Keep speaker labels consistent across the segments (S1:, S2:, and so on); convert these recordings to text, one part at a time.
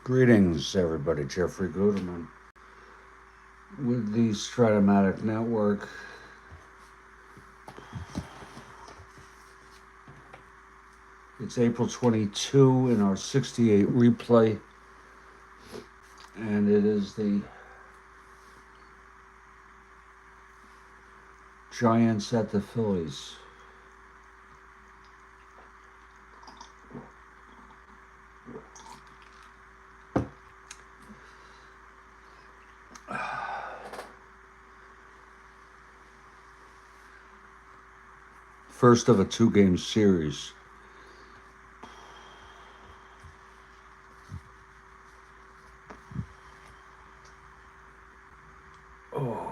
S1: Greetings, everybody. Jeffrey Guterman with the Strat-O-Matic Network. It's April 22 in our 68 replay, and it is the Giants at the Phillies. First of a two-game series. Oh.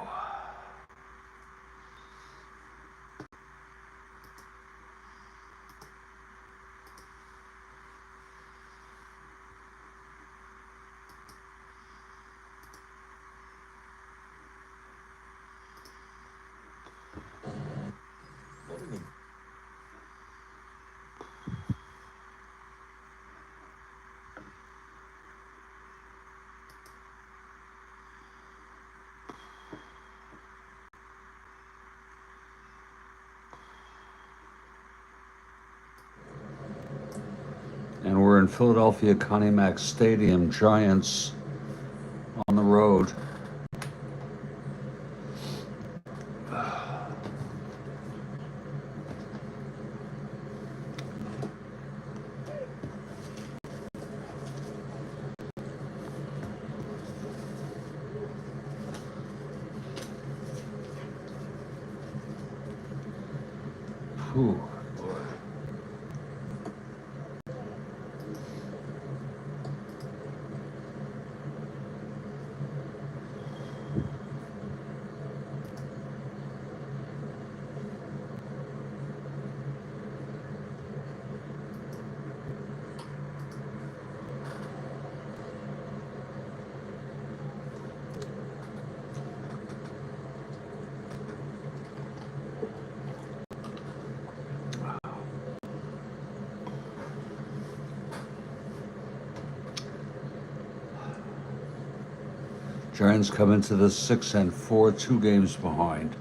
S1: And we're in Philadelphia Connie Mack Stadium, Giants on the road. Whew. Giants come into the 6-4, 2 games behind.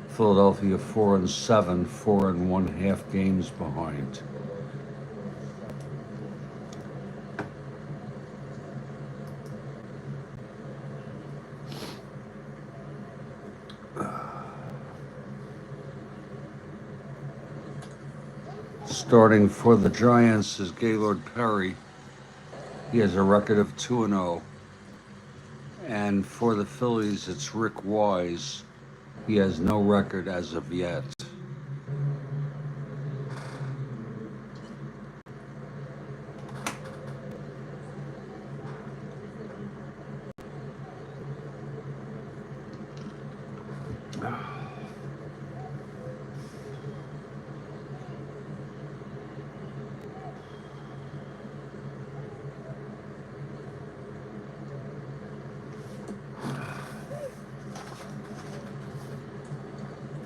S1: Philadelphia 4-7, 4.5 games behind. Starting for the Giants is Gaylord Perry. He has a record of 2-0. And for the Phillies, it's Rick Wise. He has no record as of yet.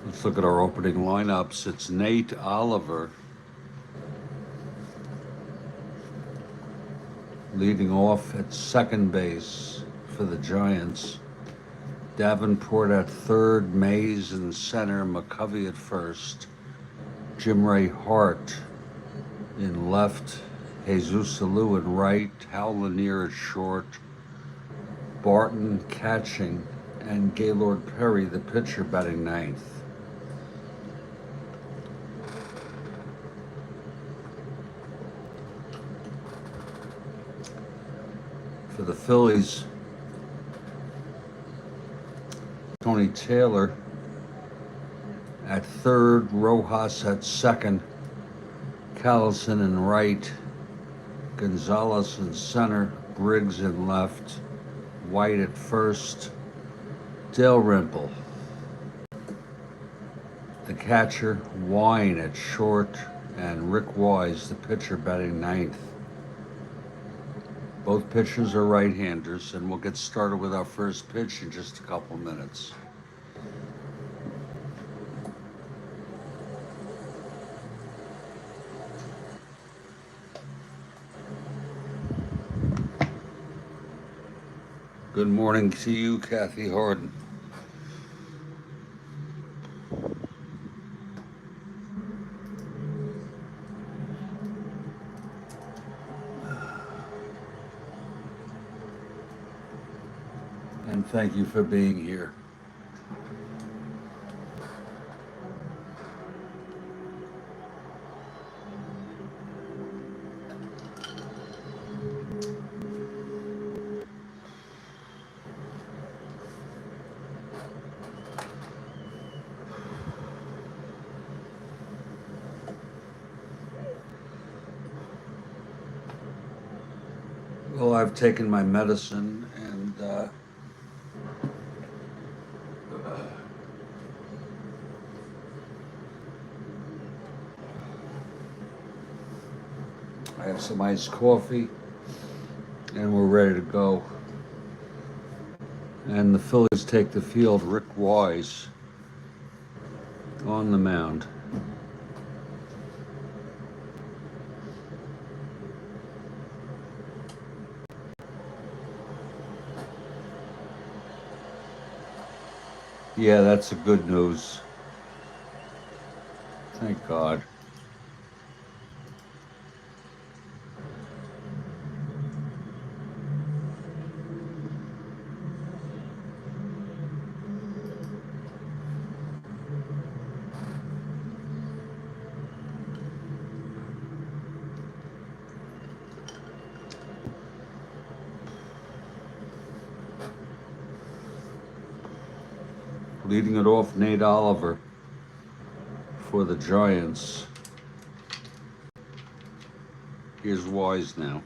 S1: Let's look at our opening lineups. It's Nate Oliver leading off at second base for the Giants. Davenport at third, Mays in center, McCovey at first, Jim Ray Hart in left, Jesus Alou at right, Hal Lanier at short, Barton catching, and Gaylord Perry, the pitcher, batting ninth. For the Phillies, Tony Taylor at third, Rojas at second, Callison in right, Gonzalez in center, Briggs in left, White at first, Dalrymple, the catcher, Wine at short, and Rick Wise, the pitcher, batting ninth. Both pitchers are right-handers, and we'll get started with our first pitch in just a couple minutes. Good morning to you, Kathy Harden. And thank you for being here. Well, I've taken my medicine and I have some iced coffee and we're ready to go. And the Phillies take the field. Rick Wise on the mound. Yeah, that's a good news. Thank God. Leading it off, Nate Oliver for the Giants. Here's Wise now.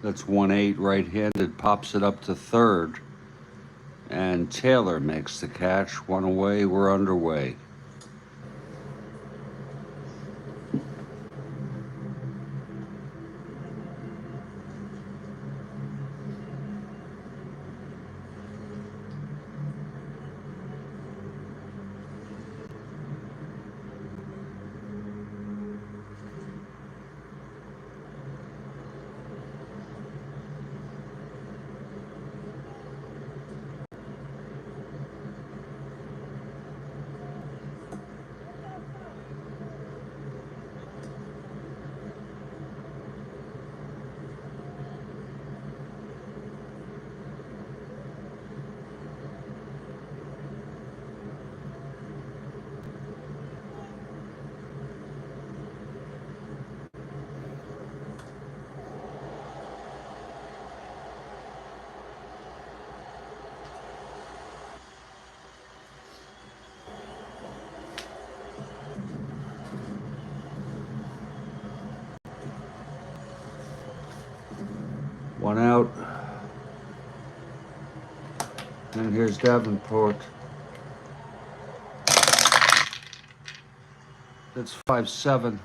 S1: That's 1-8 right-handed, pops it up to third. And Taylor makes the catch. One away, we're underway. One out. And here's Davenport. That's 5-7.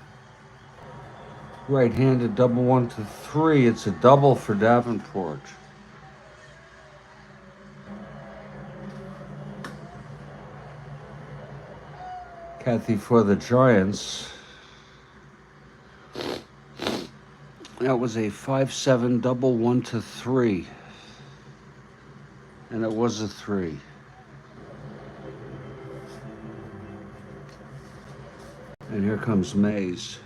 S1: Right-handed double 1-3. It's a double for Davenport. Kathy for the Giants. That was a 5-7 double 1-3. And it was a 3. And here comes Mays.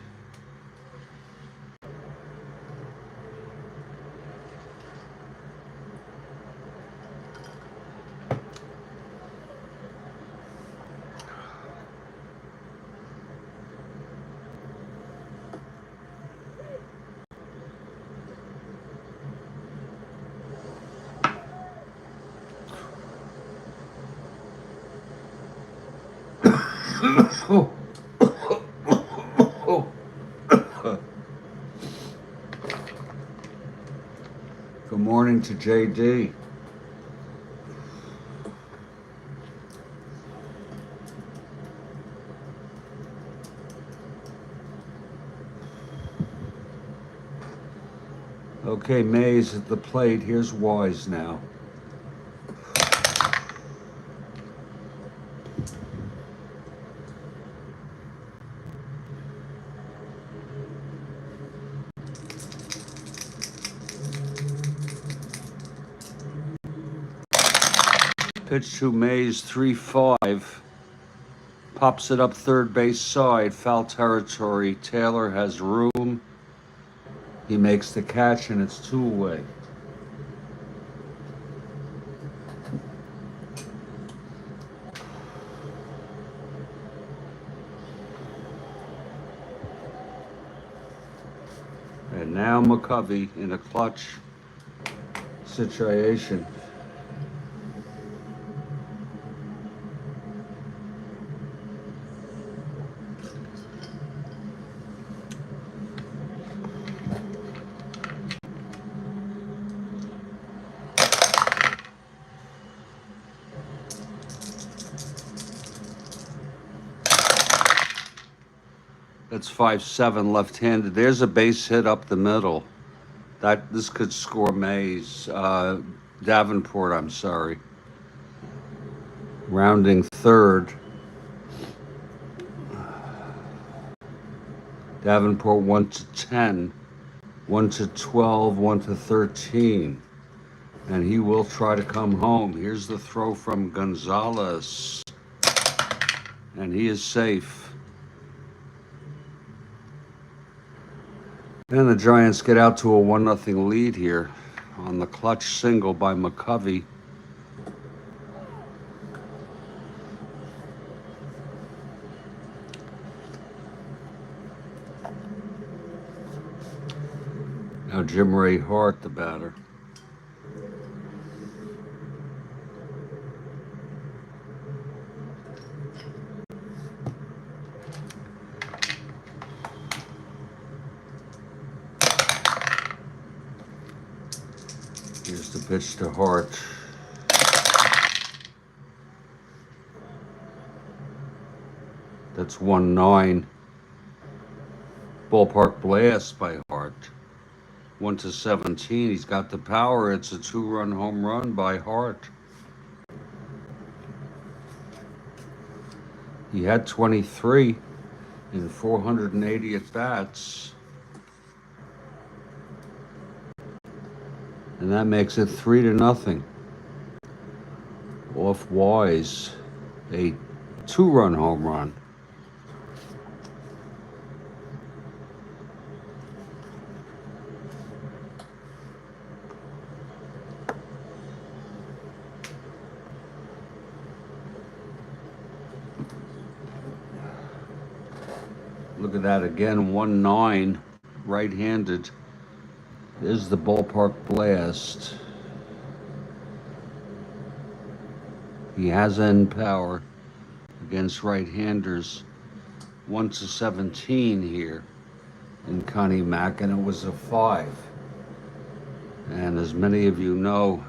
S1: Good morning to JD. Okay, Mays at the plate. Here's Wise now. Pitch to Mays, 3-5. Pops it up third base side, foul territory. Taylor has room. He makes the catch, and it's 2 away. And now McCovey in a clutch situation. That's 5-7 left-handed. There's a base hit up the middle. This could score Mays. Davenport, I'm sorry. Rounding third. Davenport 1-10, 1-12, 1-13. And he will try to come home. Here's the throw from Gonzalez. And he is safe. And the Giants get out to a 1-0 lead here on the clutch single by McCovey. Now Jim Ray Hart, the batter. Here's the pitch to Hart. That's 1-9. Ballpark blast by Hart. 1-17. He's got the power. It's a 2-run home run by Hart. He had 23 in 480 at-bats. And that makes it 3-0. Off Wise, a 2-run home run. Look at that again, 1-9, right-handed. There's the ballpark blast. He has end power against right-handers. 1-17 here in Connie Mack, and it was a 5. And as many of you know,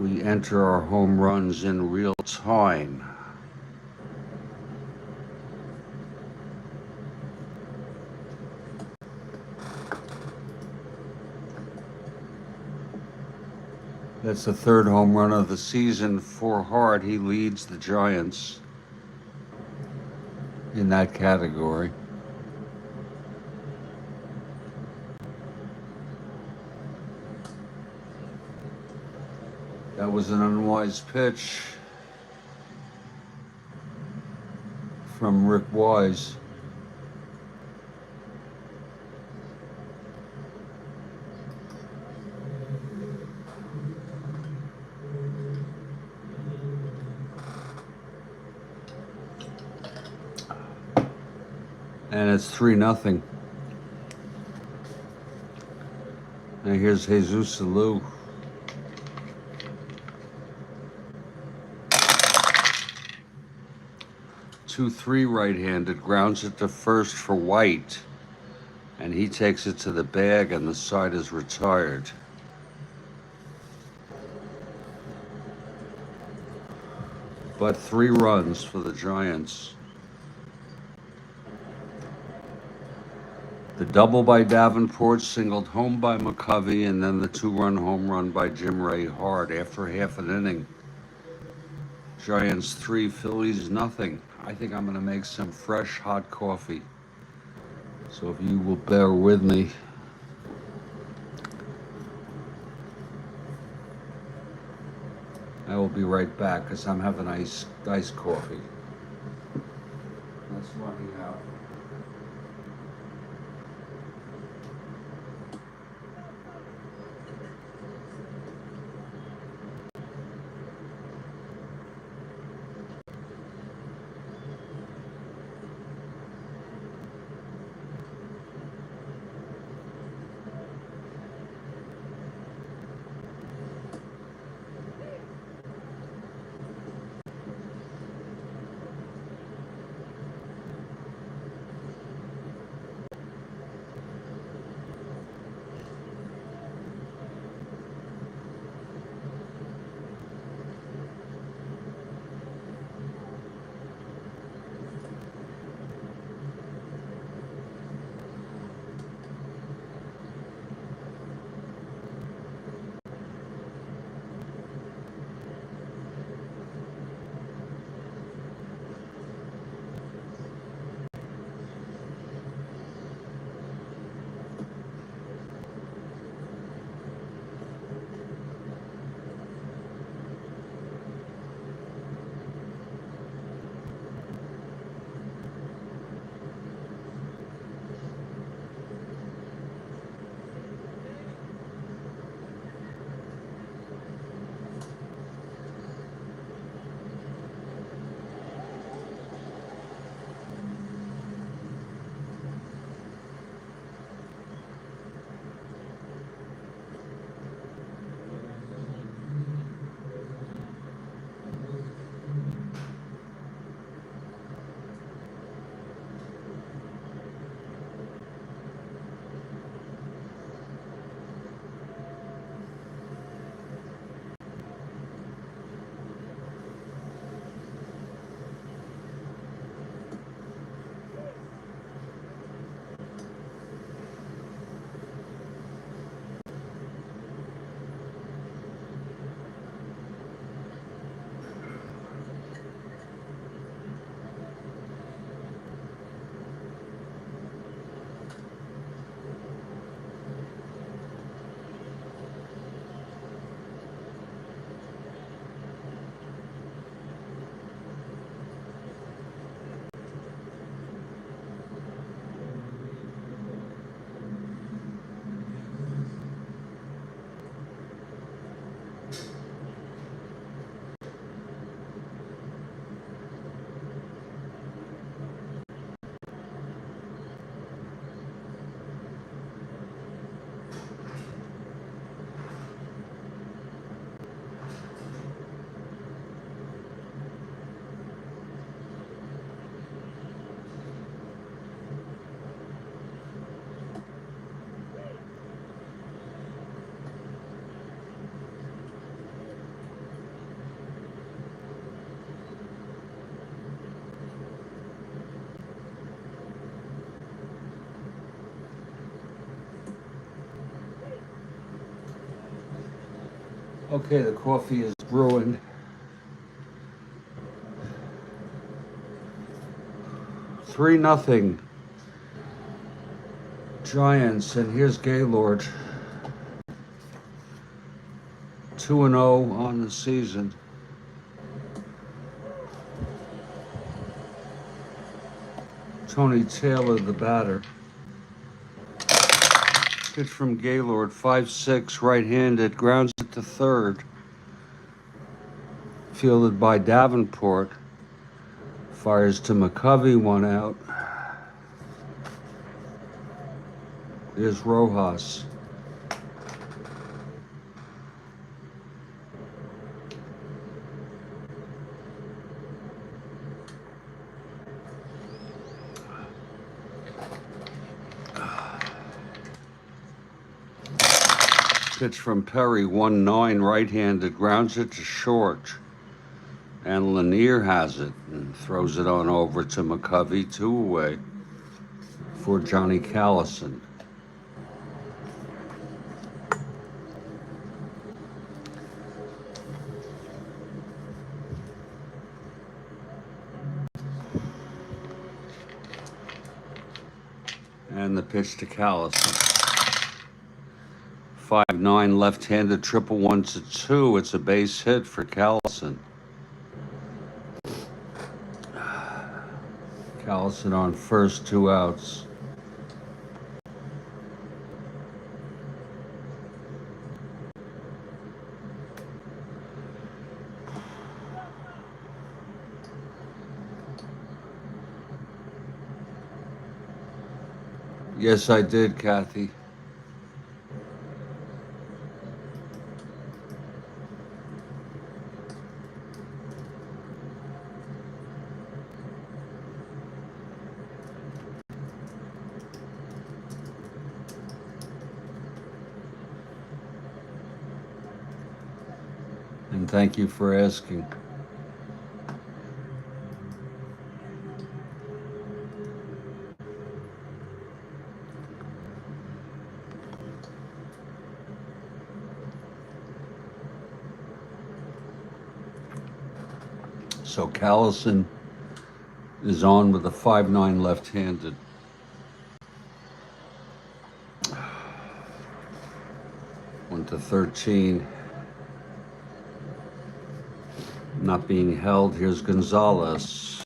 S1: we enter our home runs in real time. That's the 3rd home run of the season for Hart. He leads the Giants in that category. That was an unwise pitch from Rick Wise. And it's 3-0. Now here's Jesus Alou. Two-three right-handed, grounds it to first for White, and he takes it to the bag, and the side is retired. But 3 runs for the Giants. The double by Davenport, singled home by McCovey, and then the 2-run home run by Jim Ray Hart after half an inning. Giants 3, Phillies 0. I think I'm going to make some fresh hot coffee. So if you will bear with me. I will be right back because I'm having iced coffee. That's running out. Okay, the coffee is brewing. 3-0 Giants, and here's Gaylord. 2-0 on the season. Tony Taylor, the batter. Pitch from Gaylord, 5-6, right-handed, grounds it to third. Fielded by Davenport. Fires to McCovey, 1 out. Here's Rojas. Pitch from Perry, 1-9, right-handed, grounds it to short. And Lanier has it and throws it on over to McCovey, 2 away for Johnny Callison. And the pitch to Callison. 5-9 left-handed triple 1-2. It's a base hit for Callison. Callison on first, 2 outs. Yes, I did, Kathy. And thank you for asking. So Callison is on with a 5-9 left-handed. Went to 13. Not being held. Here's Gonzalez.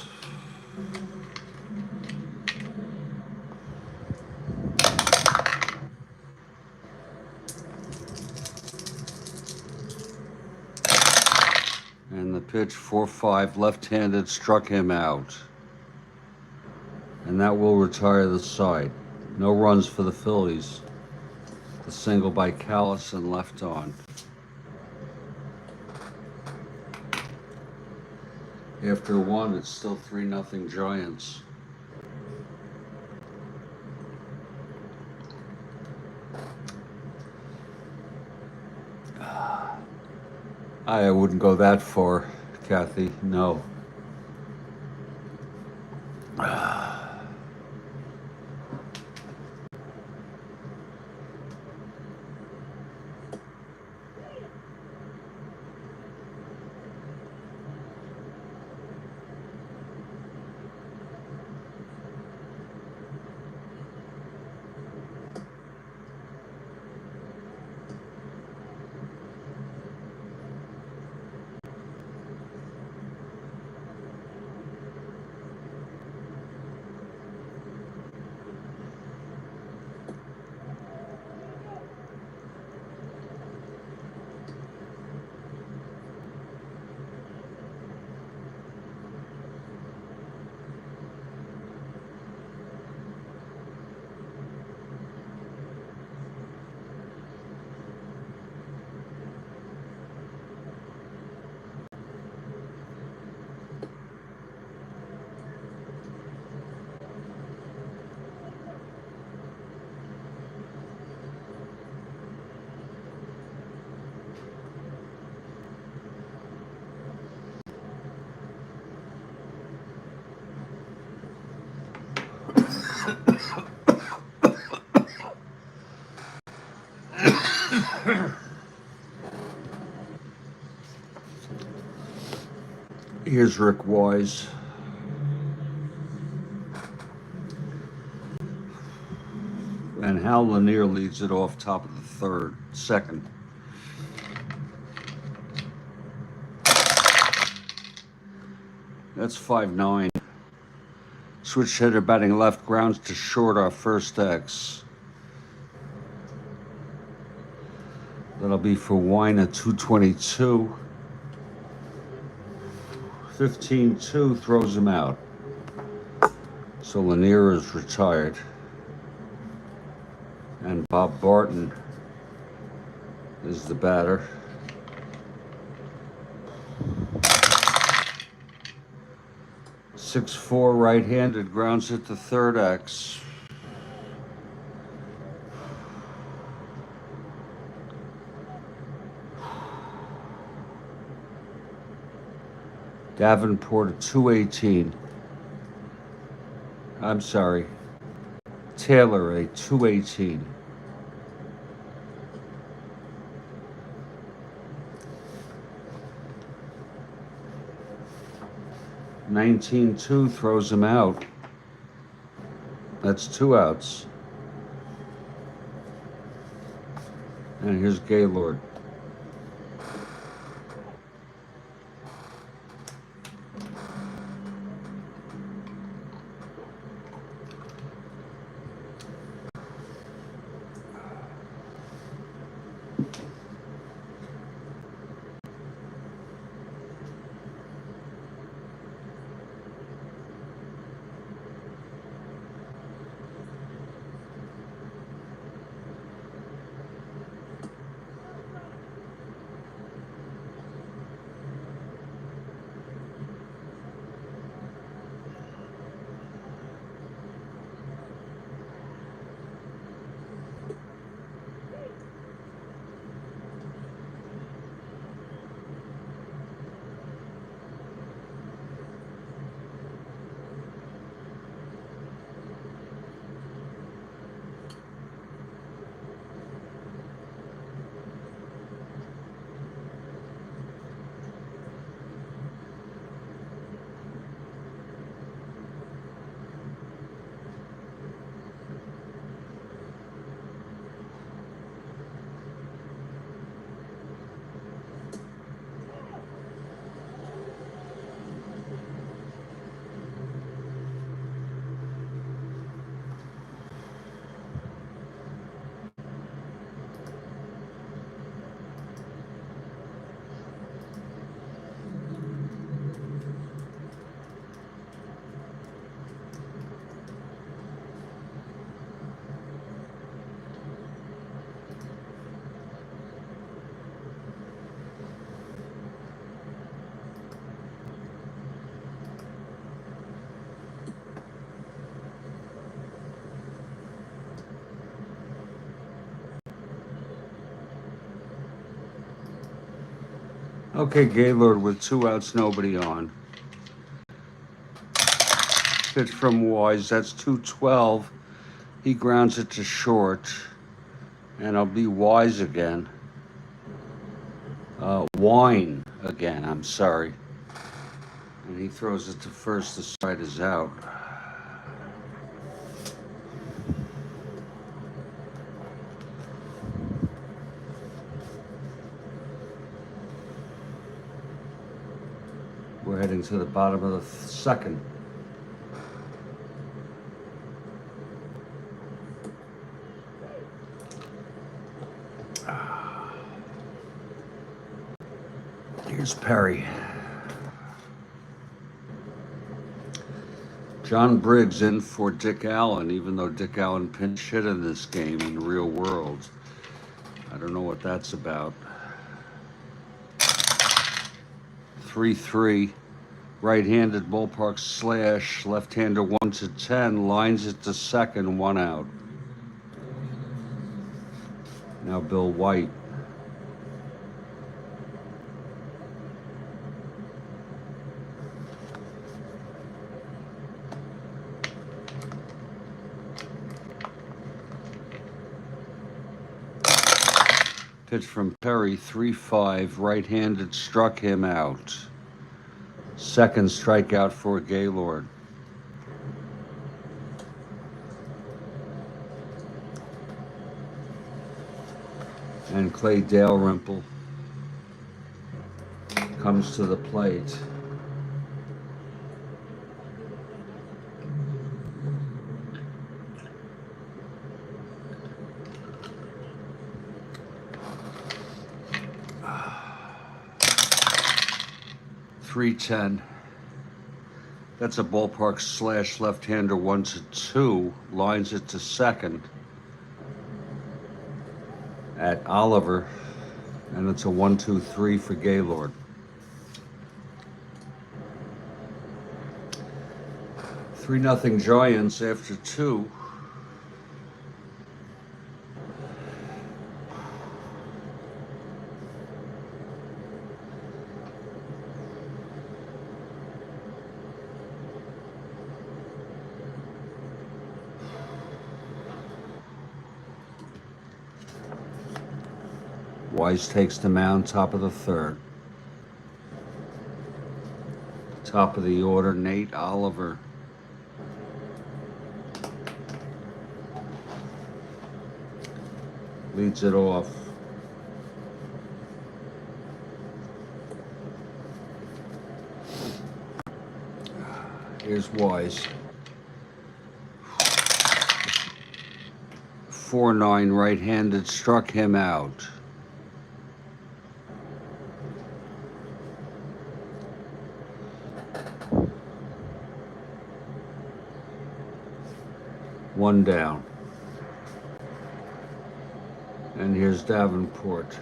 S1: And the pitch, 4-5, left-handed, struck him out. And that will retire the side. No runs for the Phillies. The single by Callison left on. After 1, it's still 3-0 Giants. I wouldn't go that far, Kathy. No. Here's Rick Wise. And Hal Lanier leads it off top of the second. That's 5-9. Switch hitter batting left, grounds to short, our first X. That'll be for Wine at 222. 15-2 throws him out. So Lanier is retired. And Bob Barton is the batter. .64 right-handed, grounds it to third X. Davenport at 218. I'm sorry. Taylor at 218. (19-2) throws him out. That's 2 outs. And here's Gaylord. Okay, Gaylord with 2 outs, nobody on. Pitch from Wise, that's 212. He grounds it to short, and I'll be Wise again. Wine again, I'm sorry. And he throws it to first, the stride is out. We're heading to the bottom of the second. Here's Perry. John Briggs in for Dick Allen, even though Dick Allen pinch hit in this game in the real world. I don't know what that's about. 3-3. Right-handed ballpark slash. Left-hander 1-10. Lines it to second, 1 out. Now Bill White. Pitch from Perry, 3-5, right-handed, struck him out. Second strikeout for Gaylord. And Clay Dalrymple comes to the plate. .310. That's a ballpark slash, left-hander 1-2. Lines it to second at Oliver, and it's a 1-2-3 for Gaylord. Three nothing Giants after 2. Wise takes the mound, top of the third. Top of the order, Nate Oliver. Leads it off. Here's Wise. 4-9 right-handed, struck him out. One down. And here's Davenport.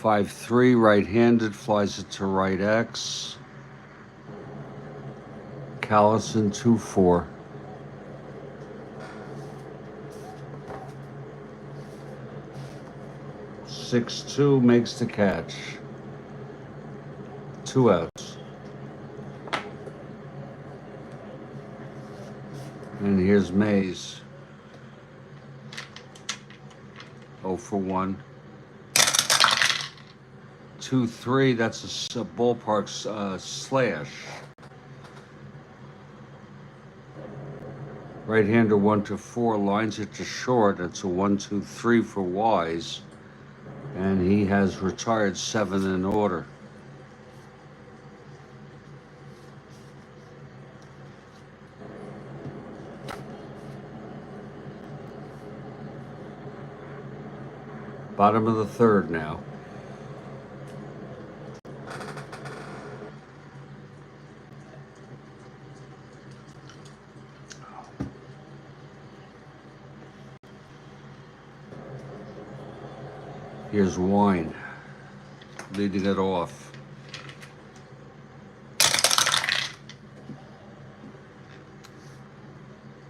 S1: 5-3 right-handed, flies it to right X. Callison 2-4. Six two makes the catch. 2 outs. And here's Mays. 0 for 1. 2-3. That's a ballpark slash. Right-hander 1-4 lines it to short. It's a 1-2-3 for Wise, and he has retired 7 in order. Bottom of the third now. Here's Wine leading it off.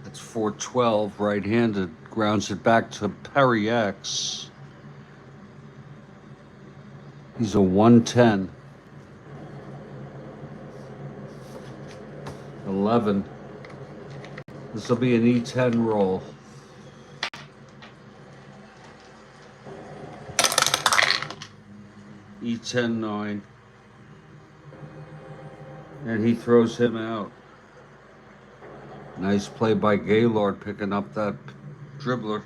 S1: That's 4-12 right-handed, grounds it back to Perry X. He's a 110. 11. This will be an E10 roll. E10-9. And he throws him out. Nice play by Gaylord picking up that dribbler.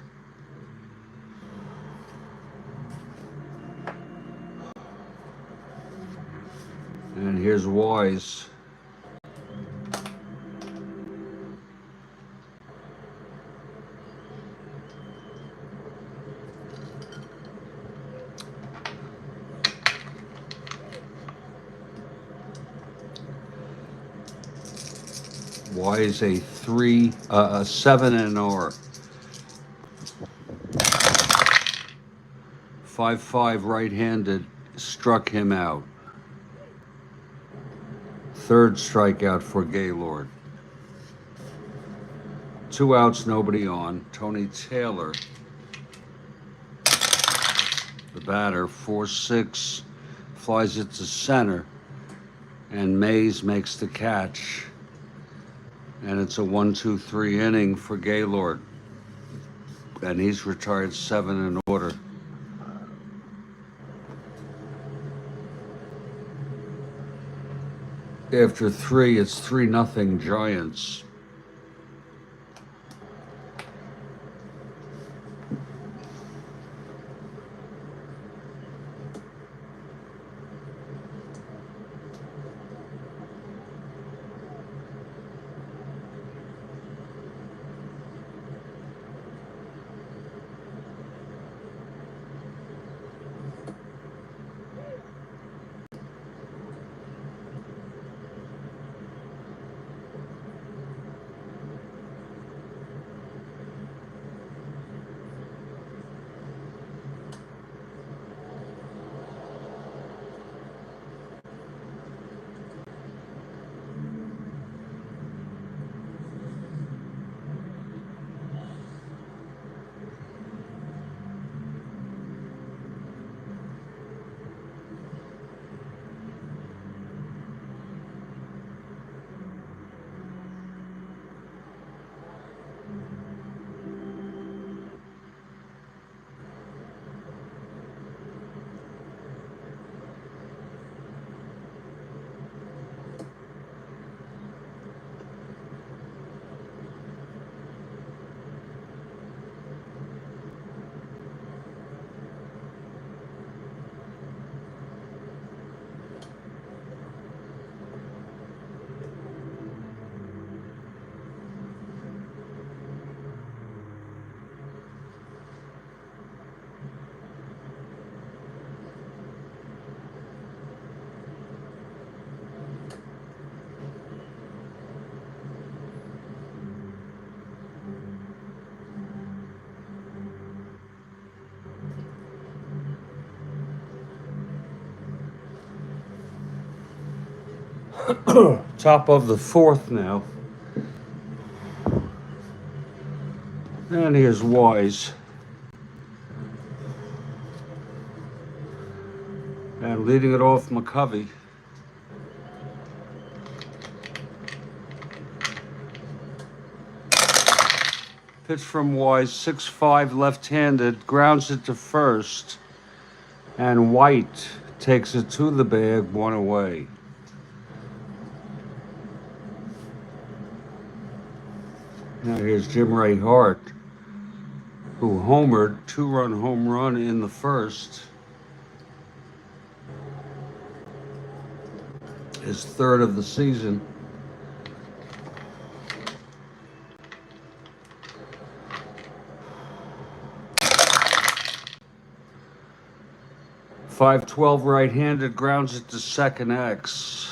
S1: And here's Wise. Wise a 7 and R. 5-5 right-handed, struck him out. Third strikeout for Gaylord. 2 outs, nobody on. Tony Taylor, the batter, 4-6, flies it to center, and Mays makes the catch. And it's a 1-2-3 inning for Gaylord. And he's retired 7 in order. After 3, it's 3-0 Giants. Top of the fourth now. And here's Wise. And leading it off, McCovey. Pitch from Wise, 6-5 left-handed, grounds it to first. And White takes it to the bag, one away. Now here's Jim Ray Hart, who homered, 2-run home run in the first. His third of the season. .512 right-handed, grounds it to second X.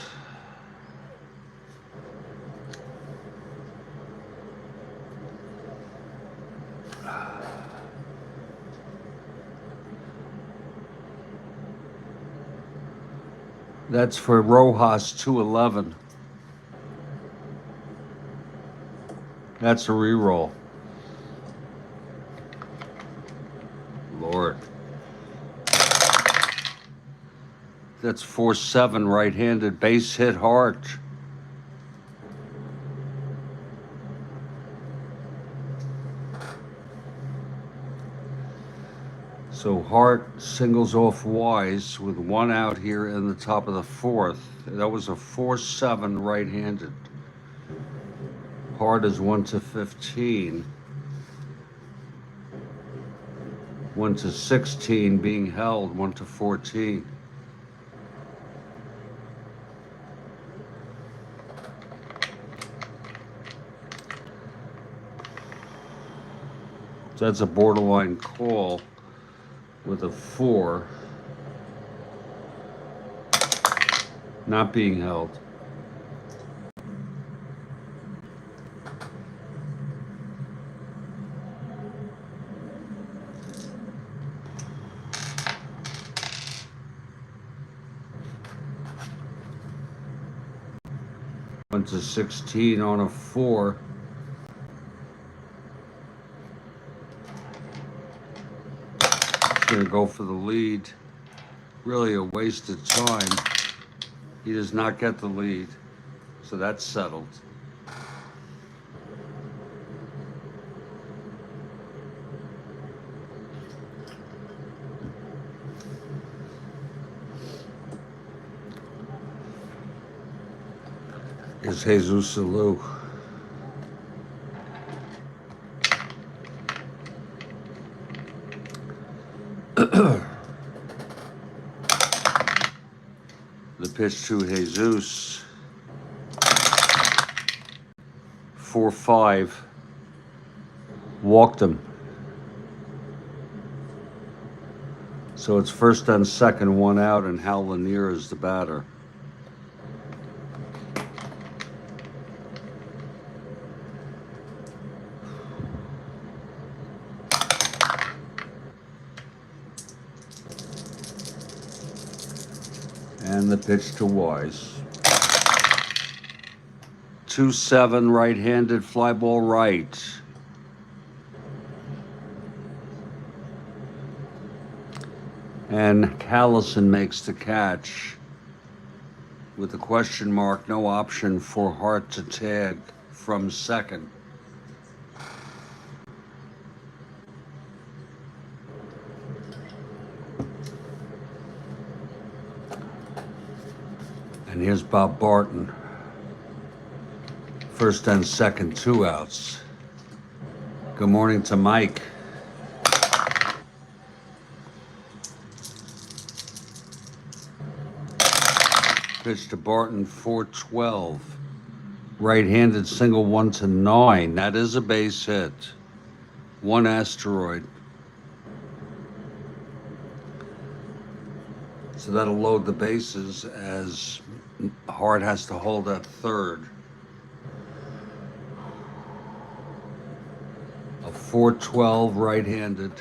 S1: That's for Rojas, 211. That's a reroll. Lord. That's 4-7 right-handed, base hit Hart. So Hart singles off Wise with one out here in the top of the fourth. That was a 4-7 right-handed. Hart is 1-15. 1-16 being held, 1-14. So that's a borderline call with a 4 not being held. Went to 16 on a 4. Going to go for the lead. Really a waste of time. He does not get the lead. So that's settled. Is Jesus Alou. The pitch to Jesus. 4-5. Walked him. So it's first and second, one out, and Hal Lanier is the batter. And the pitch to Wise. 2-7 right-handed, fly ball right. And Callison makes the catch with a question mark, no option for Hart to tag from second. And here's Bob Barton. First and second, 2 outs. Good morning to Mike. Pitch to Barton, 4-12. Right-handed single, 1-9. That is a base hit. 1 asteroid. So that'll load the bases as Hart has to hold at third. A 4-12 right-handed.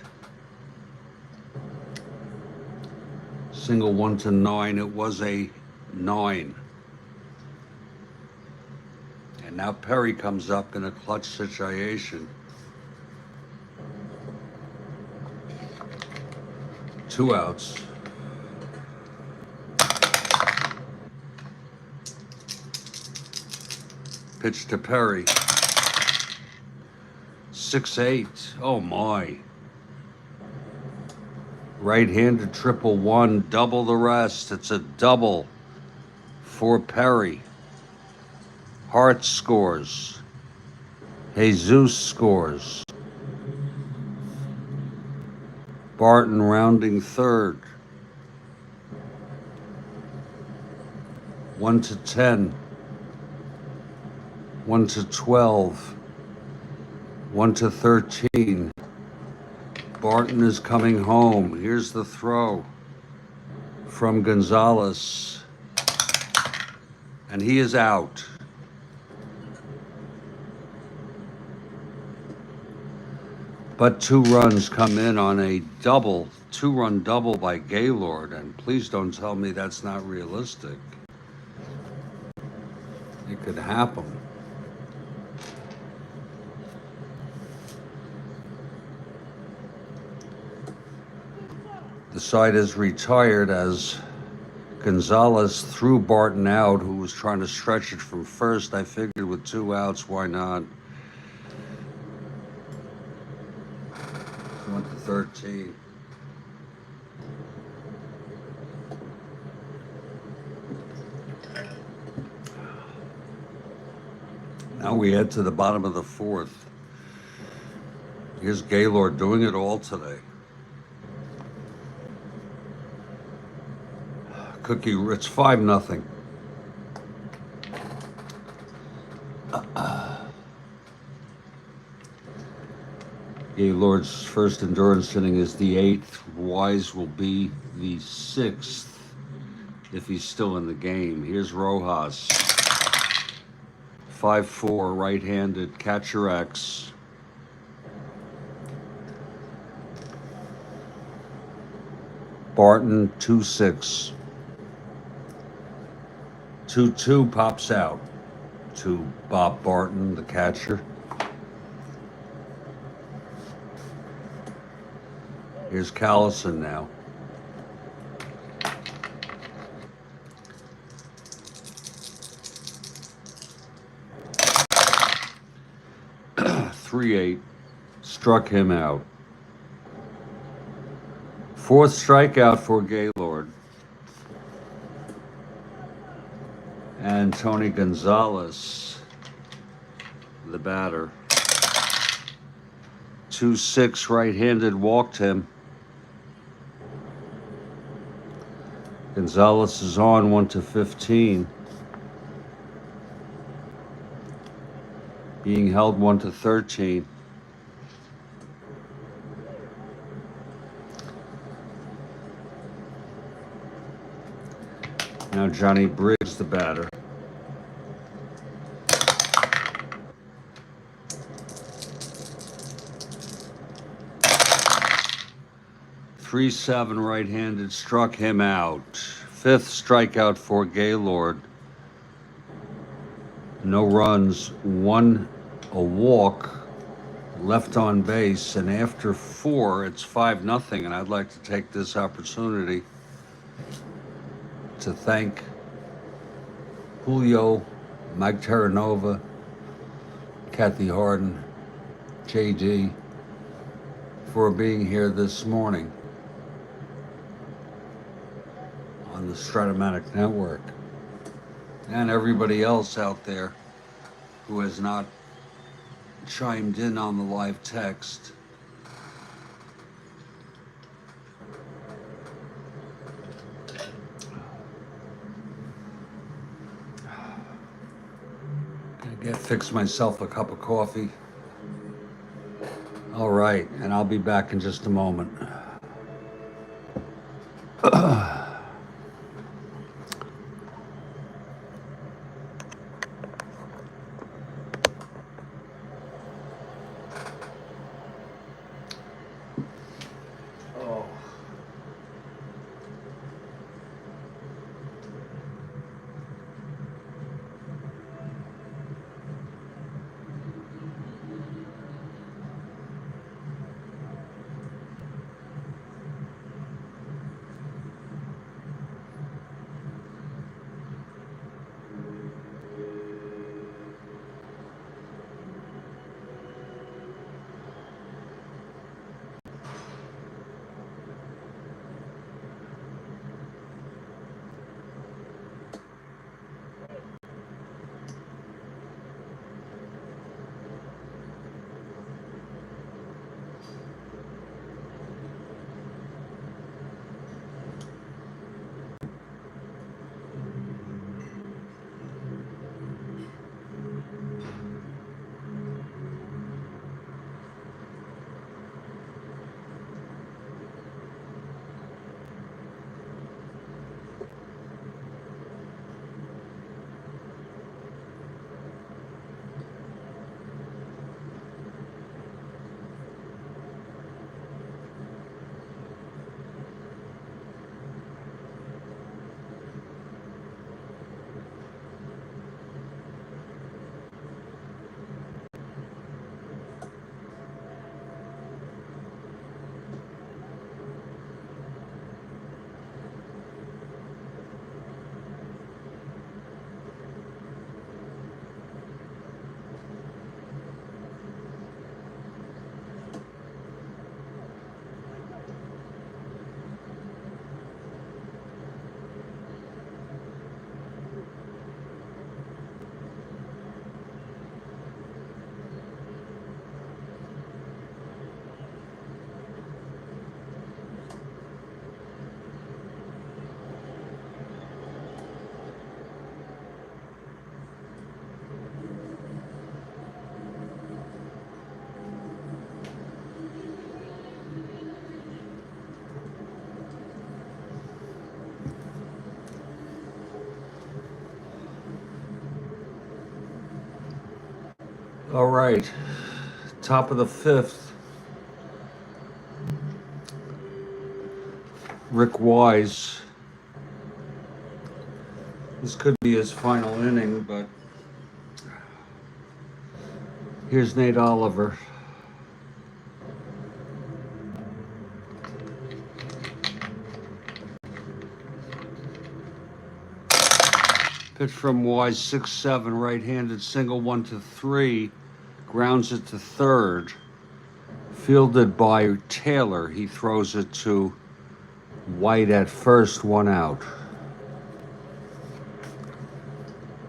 S1: Single, 1-9. It was a 9. And now Perry comes up in a clutch situation. 2 outs. Pitch to Perry. 6-8. Oh my. Right-handed 1-1, double the rest. It's a double for Perry. Hart scores. Jesus scores. Barton rounding third. 1-10. 1-12. 1-13. Barton is coming home. Here's the throw from Gonzalez. And he is out. But 2 runs come in on a double, 2-run double by Gaylord. And please don't tell me that's not realistic. It could happen. The side is retired as Gonzalez threw Barton out, who was trying to stretch it from first. I figured with 2 outs, why not? 1-13. Now we head to the bottom of the 4th. Here's Gaylord doing it all today. Cookie, it's 5-0. Gaylord's first endurance inning is the 8th. Wise will be the 6th if he's still in the game. Here's Rojas. 5-4, right-handed, catcher X. Barton, 2-6. 2-2 pops out to Bob Barton, the catcher. Here's Callison now. .38 struck him out. 4th strikeout for Gaylord. And Tony Gonzalez, the batter. 2-6 right-handed, walked him. Gonzalez is on 1-15. Being held 1-13. Now Johnny Briggs, the batter. .37 right-handed, struck him out. 5th strikeout for Gaylord. No runs, 1 a walk, left on base, and after 4, it's 5-0. And I'd like to take this opportunity to thank Julio, Mike Terranova, Kathy Harden, JD, for being here this morning on the Strat-O-Matic network, and everybody else out there who has not chimed in on the live text. Gonna fix myself a cup of coffee. All right, and I'll be back in just a moment. All right, top of the fifth. Rick Wise. This could be his final inning, but here's Nate Oliver. Pitch from Wise, 6-7, right-handed single, 1-3, grounds it to third. Fielded by Taylor. He throws it to White at first, 1 out.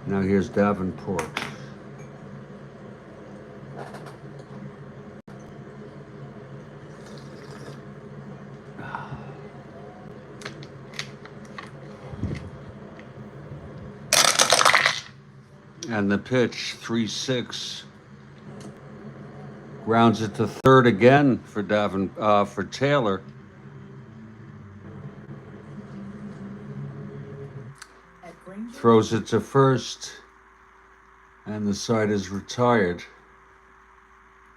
S1: Now here's Davenport. And the pitch, 3-6. Grounds it to third again for for Taylor. Throws it to first, and the side is retired.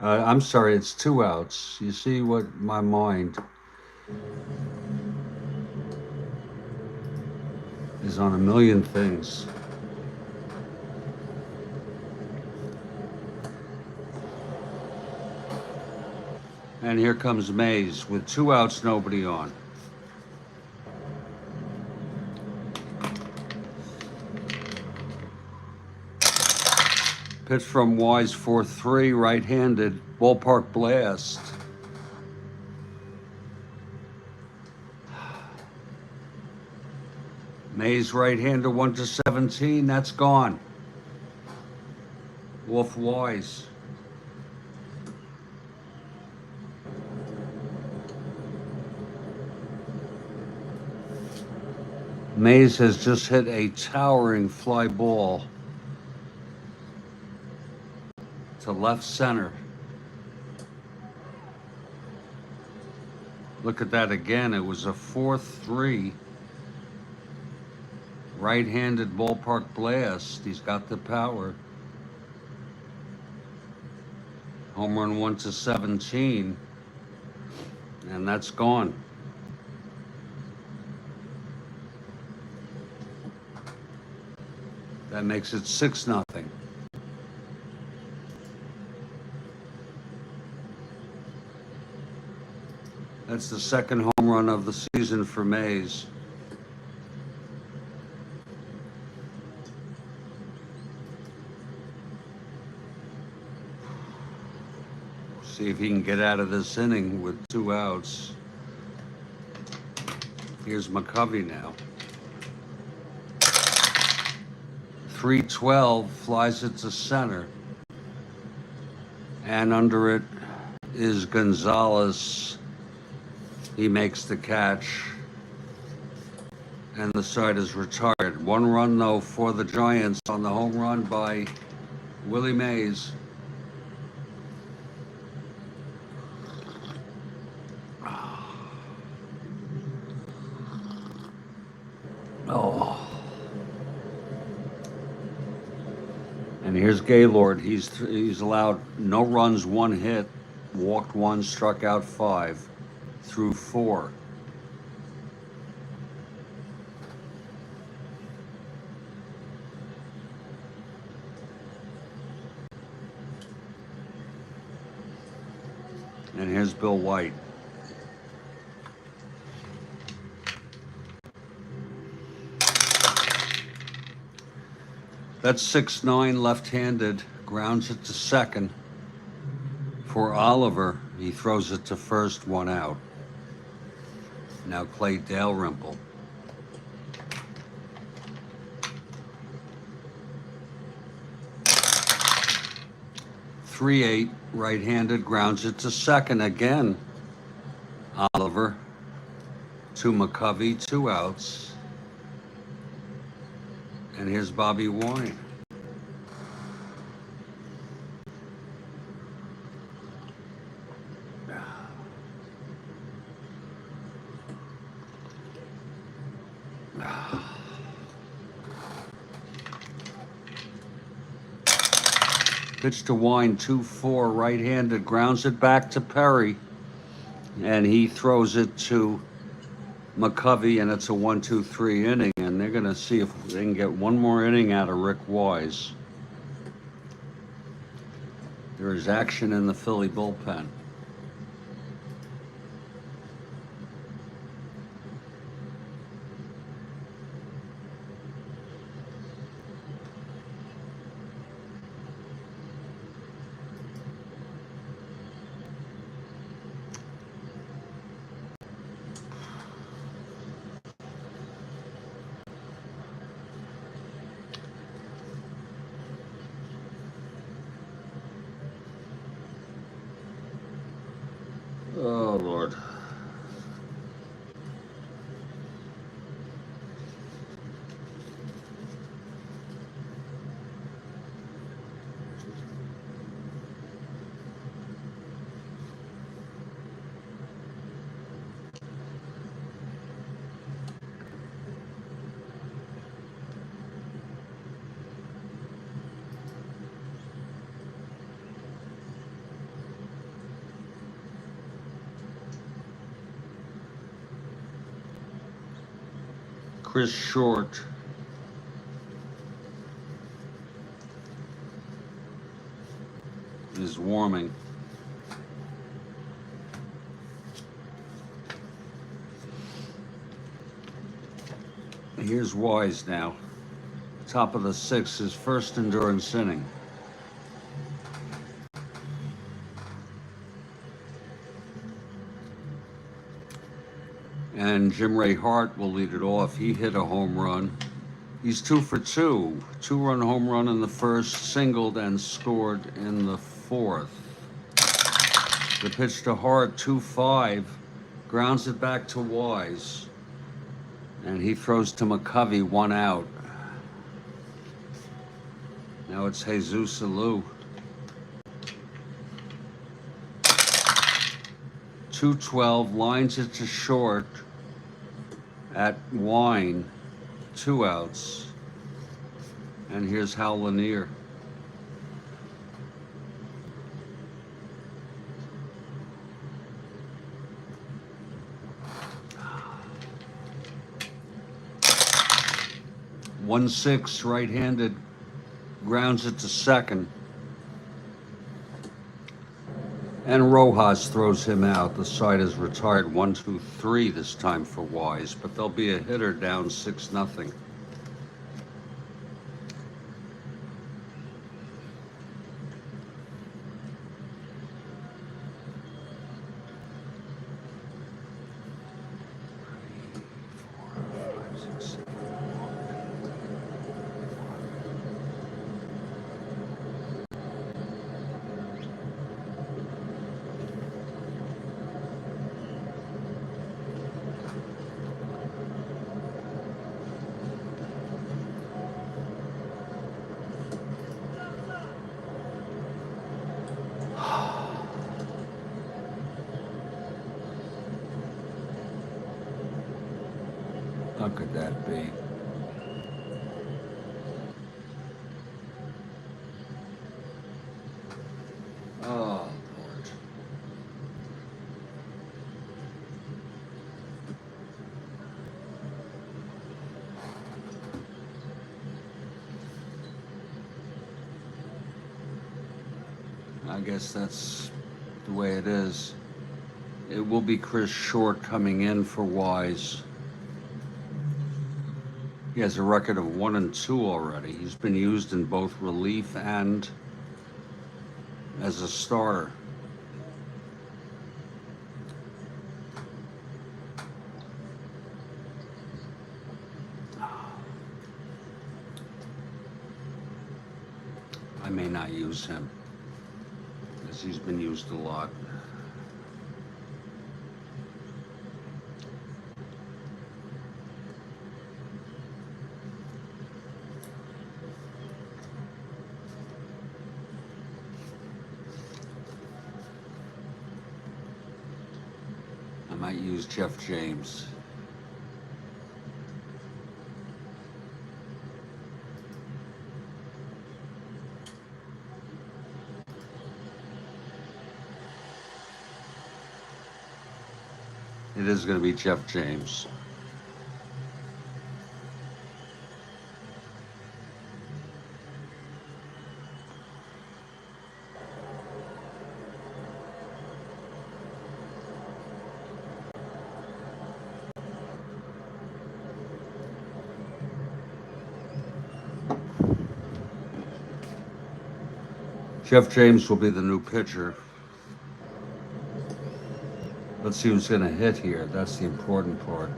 S1: I'm sorry, it's 2 outs. You see what my mind is on a million things. And here comes Mays with 2 outs, nobody on. Pitch from Wise, 4-3, right-handed, ballpark blast. Mays right-hander, 1-17, that's gone. Wolf Wise. Mays has just hit a towering fly ball to left center. Look at that again. It was a 4-3 right-handed ballpark blast. He's got the power. Home run, 1-17, and that's gone. That makes it 6-0. That's the second home run of the season for Mays. See if he can get out of this inning with 2 outs. Here's McCovey now. 3-12, flies it to center. And under it is Gonzalez. He makes the catch. And the side is retired. 1 run, though, for the Giants on the home run by Willie Mays. Oh. And here's Gaylord. He's allowed no runs, 1 hit, walked 1, struck out 5, through 4. And here's Bill White. That's 6-9, left-handed, grounds it to second. For Oliver, he throws it to first, 1 out. Now Clay Dalrymple. (3-8), right-handed, grounds it to second again. Oliver to McCovey, 2 outs. And here's Bobby Wine. Pitch to Wine, 2-4, right-handed, grounds it back to Perry, and he throws it to McCovey, and it's a 1-2-3 inning, and they're going to see if they can get one more inning out of Rick Wise. There is action in the Philly bullpen. Oh, Lord. Chris Short is warming. Here's Wise now. Top of the sixth, his first endurance inning. And Jim Ray Hart will lead it off. He hit a home run. He's 2 for 2. 2-run home run in the first, singled and scored in the fourth. The pitch to Hart, 2-5, grounds it back to Wise. And he throws to McCovey, 1 out. Now it's Jesus Alou. 2-12, lines it to Short at Wine, 2 outs. And here's Hal Lanier. One six, right-handed, grounds it to second. And Rojas throws him out. The side is retired 1-2-3 this time for Wise, but there'll be a hitter down 6-0. How could that be? Oh, Lord. I guess that's the way it is. It will be Chris Short coming in for Wise. He has a record of 1-2 already. He's been used in both relief and as a starter. I may not use him because he's been used a lot. I might use Jeff James. It is going to be Jeff James. Jeff James will be the new pitcher. Let's see who's going to hit here. That's the important part.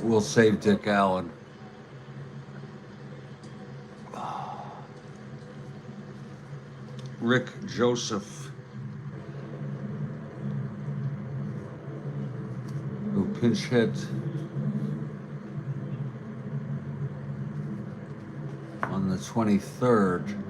S1: We'll save Dick Allen. Rick Joseph, who pinch hit on the 23rd.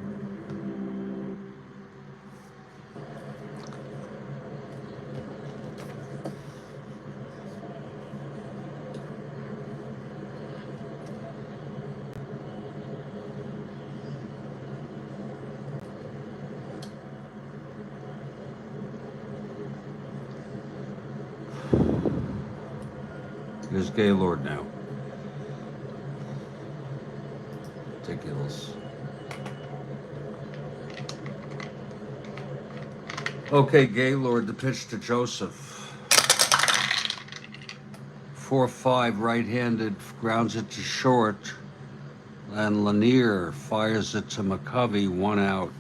S1: Here's Gaylord now. Ridiculous. Okay, Gaylord, the pitch to Joseph. 4-5 right-handed, grounds it to short. And Lanier fires it to McCovey, 1 out.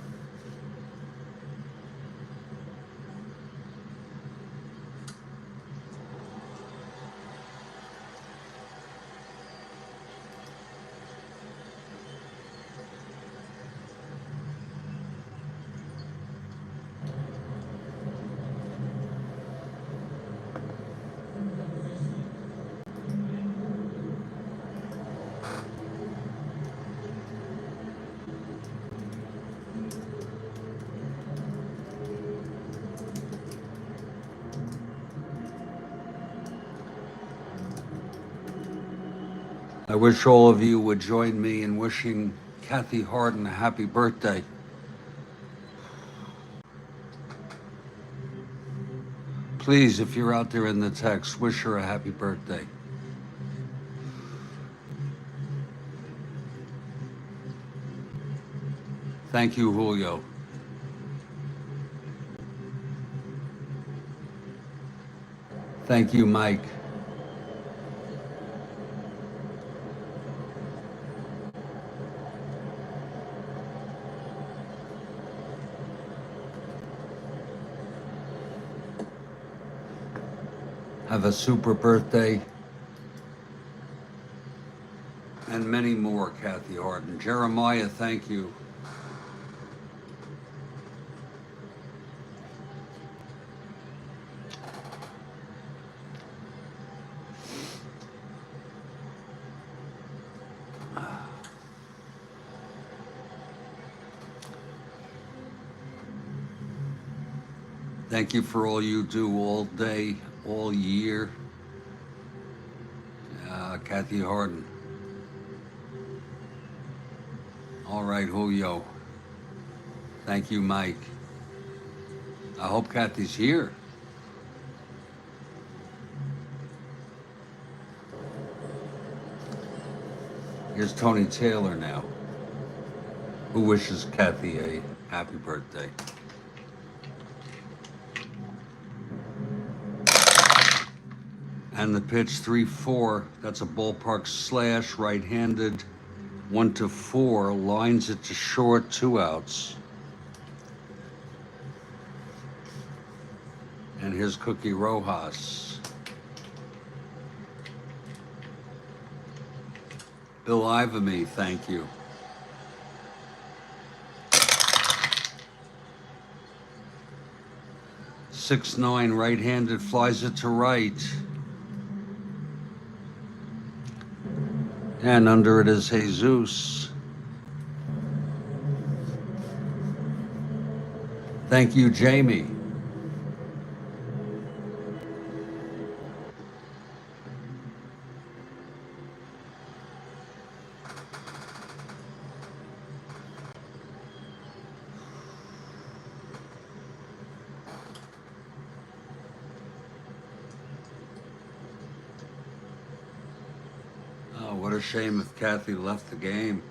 S1: I wish all of you would join me in wishing Kathy Harden a happy birthday. Please, if you're out there in the text, wish her a happy birthday. Thank you, Julio. Thank you, Mike. Have a super birthday. And many more, Kathy Harden. Jeremiah, thank you. Thank you for all you do all day, all year. Kathy Harden. All right, Julio. Thank you, Mike. I hope Kathy's here. Here's Tony Taylor now, who wishes Kathy a happy birthday. And the pitch 3-4, that's a ballpark slash, right-handed, 1-4, lines it to short, 2 outs. And here's Cookie Rojas. Bill Ivamy, thank you. 6-9 right-handed, flies it to right. And under it is Jesus. Thank you, Jamie. Oh, what a shame if Kathy left the game.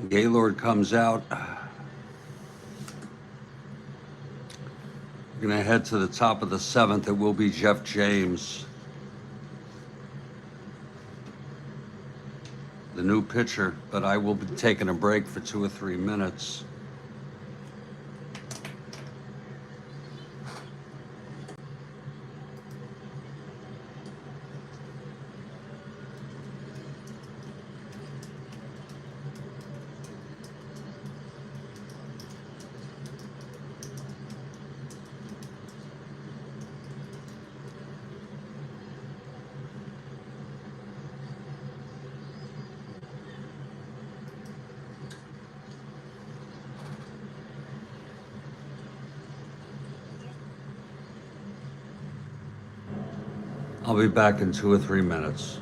S1: Gaylord comes out. We're going to head to the top of the 7th. It will be Jeff James, the new pitcher, but I will be taking a break for 2 or 3 minutes. I'll be back in 2 or 3 minutes.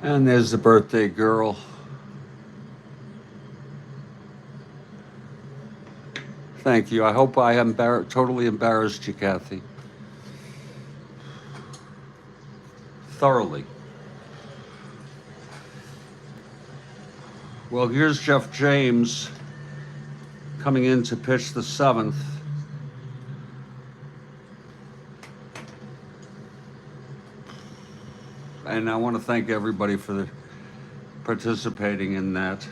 S1: And there's the birthday girl. Thank you. I hope I totally embarrassed you, Kathy. Thoroughly. Well, here's Jeff James coming in to pitch the 7th. And I want to thank everybody for participating in that.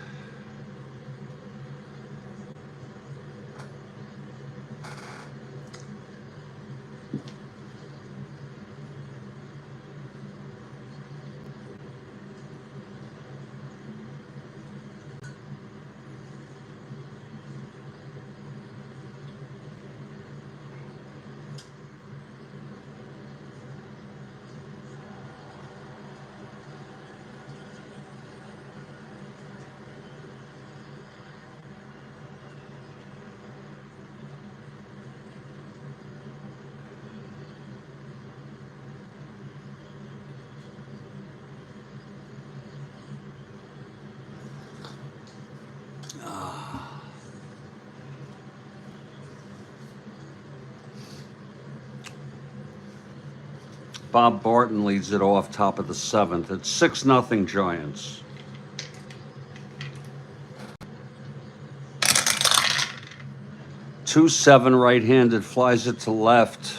S1: Bob Barton leads it off top of the 7th. It's 6-0 Giants. Two 7 right-handed, flies it to left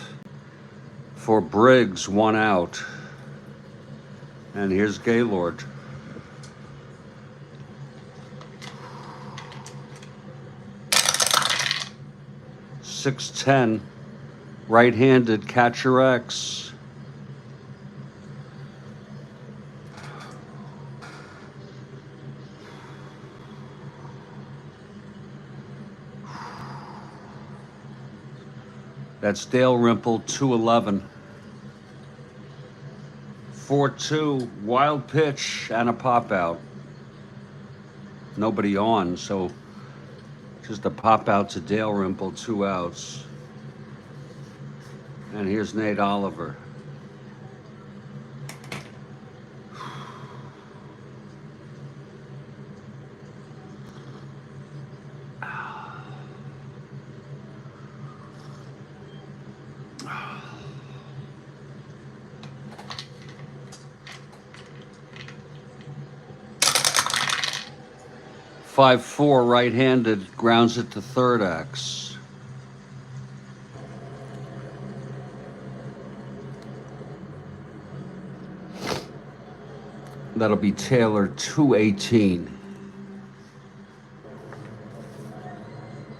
S1: for Briggs, 1 out. And here's Gaylord. .610, right-handed, catcher X. That's Dale Rimple, 211. 4-2, wild pitch and a pop out. Nobody on, so just a pop out to Dale Rimple, 2 outs. And here's Nate Oliver. .54 right-handed, grounds it to third X. That'll be Taylor, 218.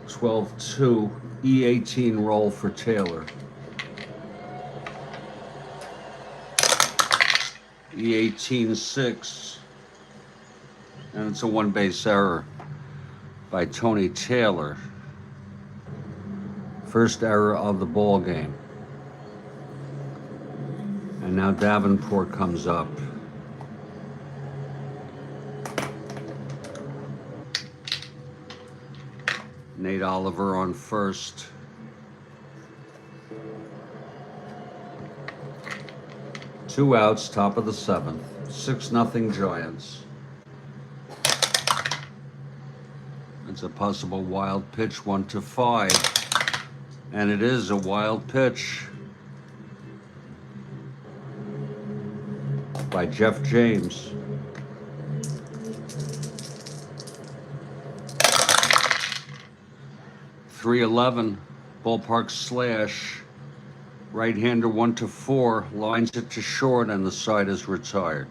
S1: 12-2, E18 roll for Taylor. E18 6. And it's a 1-base error by Tony Taylor. First error of the ball game. And now Davenport comes up. Nate Oliver on first. Two outs, top of the 7th. 6-0 Giants. It's a possible wild pitch, 1-5. And it is a wild pitch by Jeff James. .311, ballpark slash. Right-hander, 1-4, lines it to short, and the side is retired.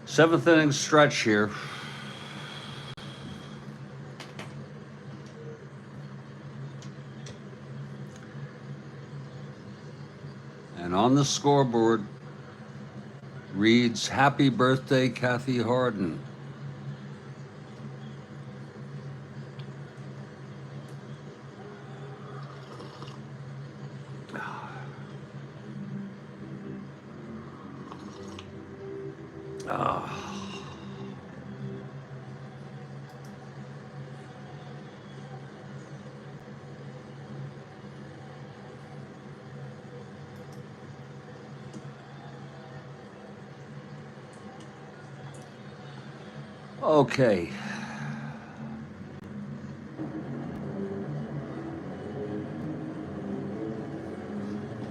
S1: Seventh inning stretch here. And on the scoreboard reads, "Happy birthday, Kathy Harden." Okay.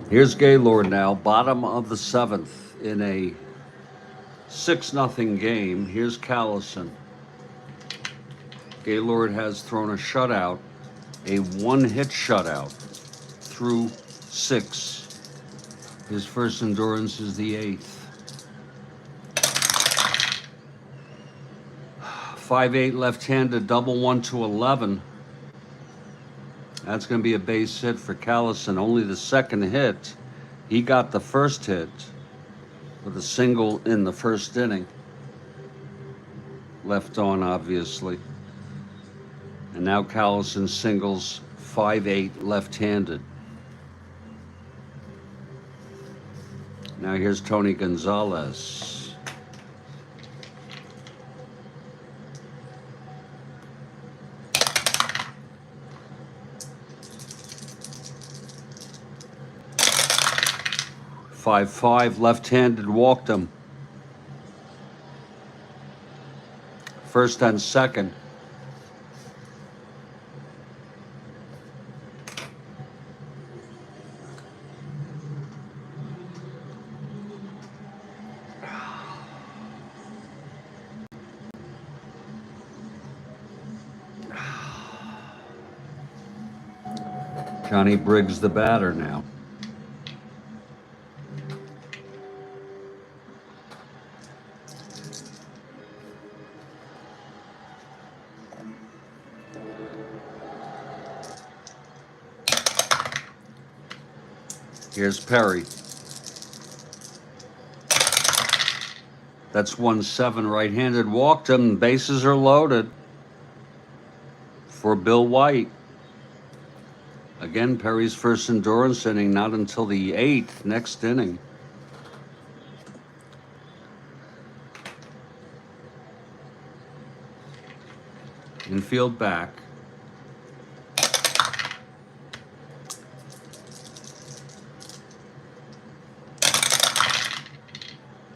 S1: Here's Gaylord now, bottom of the seventh in a 6-0 game. Here's Callison. Gaylord has thrown a shutout, a one-hit shutout through 6. His first endurance is the 8th. 5-8 left-handed double 1 to 11. That's going to be a base hit for Callison. Only the second hit. He got the first hit with a single in the first inning. Left on, obviously. And now Callison singles 5-8 left-handed. Now here's Tony Gonzalez. 5-5 left-handed, walked him. First and second. Johnny Briggs the batter now. Here's Perry. That's 1-7 right-handed. Walked him. Bases are loaded for Bill White. Again, Perry's first endurance inning, not until the 8th, next inning. Infield back.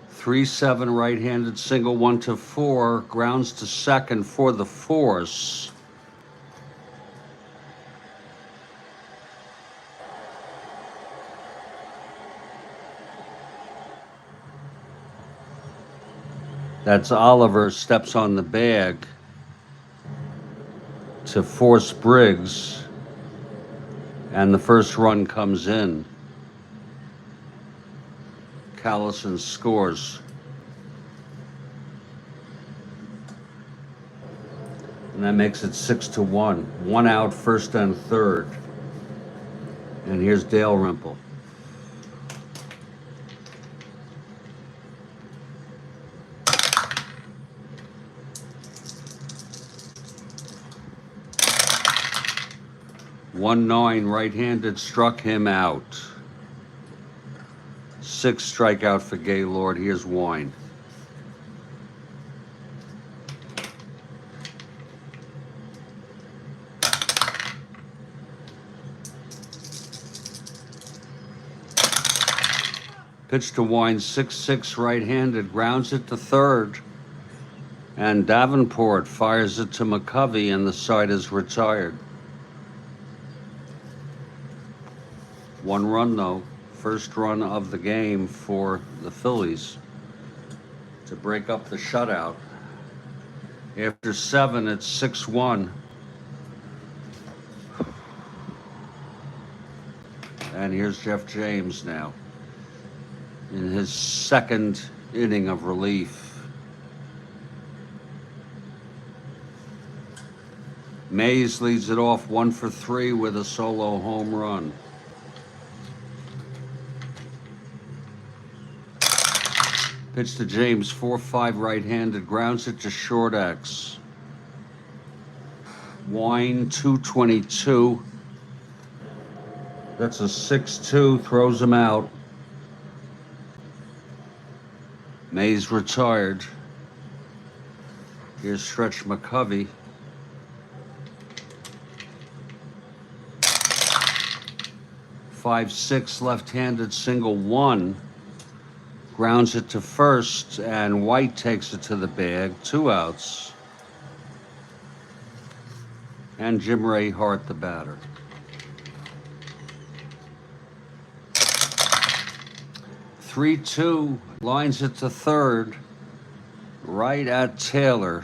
S1: Three-seven right-handed single 1-4, grounds to second for the force. That's Oliver steps on the bag to force Briggs, and the first run comes in. Callison scores. And that makes it 6-1. 1 out, first and third. And here's Dalrymple. .19 right-handed struck him out. 6 strikeout for Gaylord. Here's Wine. Pitch to Wine, 6-6 right-handed, grounds it to third. And Davenport fires it to McCovey, and the side is retired. 1 run, though. First run of the game for the Phillies to break up the shutout. After 7, it's 6-1. And here's Jeff James now in his second inning of relief. Mays leads it off 1 for 3 with a solo home run. Pitch to James, 4-5 right-handed, grounds it to short X. Wine, 222. That's a 6-2, throws him out. Mays retired. Here's Stretch McCovey. .56 left-handed single 1. grounds it to first, and White takes it to the bag. 2 outs. And Jim Ray Hart, the batter. 3-2, lines it to third, right at Taylor.